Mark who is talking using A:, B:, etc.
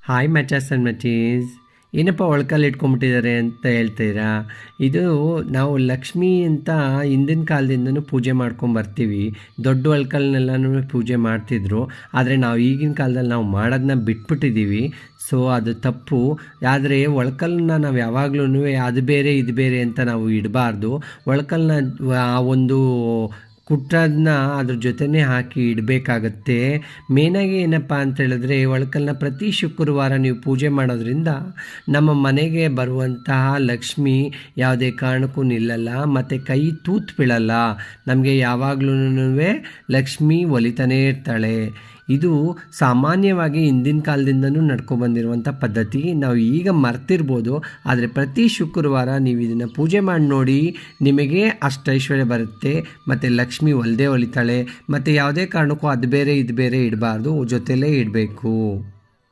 A: Hi ಮಚಾಸ್ and ಮಚೀಸ್, ಏನಪ್ಪ ಒಳ್ಕಲ್ಲಿ ಇಟ್ಕೊಂಬಿಟ್ಟಿದ್ದಾರೆ ಅಂತ ಹೇಳ್ತೀರಾ? ಇದು ನಾವು ಲಕ್ಷ್ಮಿ ಅಂತ ಹಿಂದಿನ ಕಾಲದಿಂದನೂ ಪೂಜೆ ಮಾಡ್ಕೊಂಬರ್ತೀವಿ. ದೊಡ್ಡ ಒಳ್ಕಲ್ನೆಲ್ಲನೂ ಪೂಜೆ ಮಾಡ್ತಿದ್ರು. ಆದರೆ ನಾವು ಈಗಿನ ಕಾಲದಲ್ಲಿ ನಾವು ಮಾಡೋದನ್ನ ಬಿಟ್ಬಿಟ್ಟಿದ್ದೀವಿ. ಸೊ ಅದು ತಪ್ಪು. ಆದರೆ ಒಳ್ಕಲ್ಲನ್ನ ನಾವು ಯಾವಾಗ್ಲೂ ಅದು ಬೇರೆ ಇದು ಬೇರೆ ಅಂತ ನಾವು ಇಡಬಾರ್ದು. ಒಳ್ಕಲ್ಲನ್ನ ಆ ಒಂದು ಕುಟ್ಟೋದನ್ನ ಅದ್ರ ಜೊತೆನೇ ಹಾಕಿ ಇಡಬೇಕಾಗತ್ತೆ. ಮೇನಾಗಿ ಏನಪ್ಪ ಅಂತ ಹೇಳಿದ್ರೆ, ಒಳ್ಕಲ್ಲನ್ನ ಪ್ರತಿ ಶುಕ್ರವಾರ ನೀವು ಪೂಜೆ ಮಾಡೋದ್ರಿಂದ ನಮ್ಮ ಮನೆಗೆ ಬರುವಂತಹ ಲಕ್ಷ್ಮಿ ಯಾವುದೇ ಕಾರಣಕ್ಕೂ ನಿಲ್ಲಲ್ಲ ಮತ್ತು ಕೈ ತೂತು ಬೀಳಲ್ಲ. ನಮಗೆ ಯಾವಾಗ್ಲೂ ಲಕ್ಷ್ಮಿ ಒಲಿತಾನೇ ಇರ್ತಾಳೆ. ಇದು ಸಾಮಾನ್ಯವಾಗಿ ಹಿಂದಿನ ಕಾಲದಿಂದನೂ ನಡ್ಕೊಬಂದಿರುವಂಥ ಪದ್ಧತಿ. ನಾವು ಈಗ ಮರ್ತಿರ್ಬೋದು, ಆದರೆ ಪ್ರತಿ ಶುಕ್ರವಾರ ನೀವು ಇದನ್ನು ಪೂಜೆ ಮಾಡಿ ನೋಡಿ, ನಿಮಗೆ ಅಷ್ಟು ಐಶ್ವರ್ಯ ಬರುತ್ತೆ ಮತ್ತು ಲಕ್ಷ್ಮಿ ಒಲಿತಾಳೆ. ಮತ್ತು ಯಾವುದೇ ಕಾರಣಕ್ಕೂ ಅದು ಬೇರೆ ಇದು ಬೇರೆ ಇಡಬಾರ್ದು, ಜೊತೆಲೇ ಇಡಬೇಕು.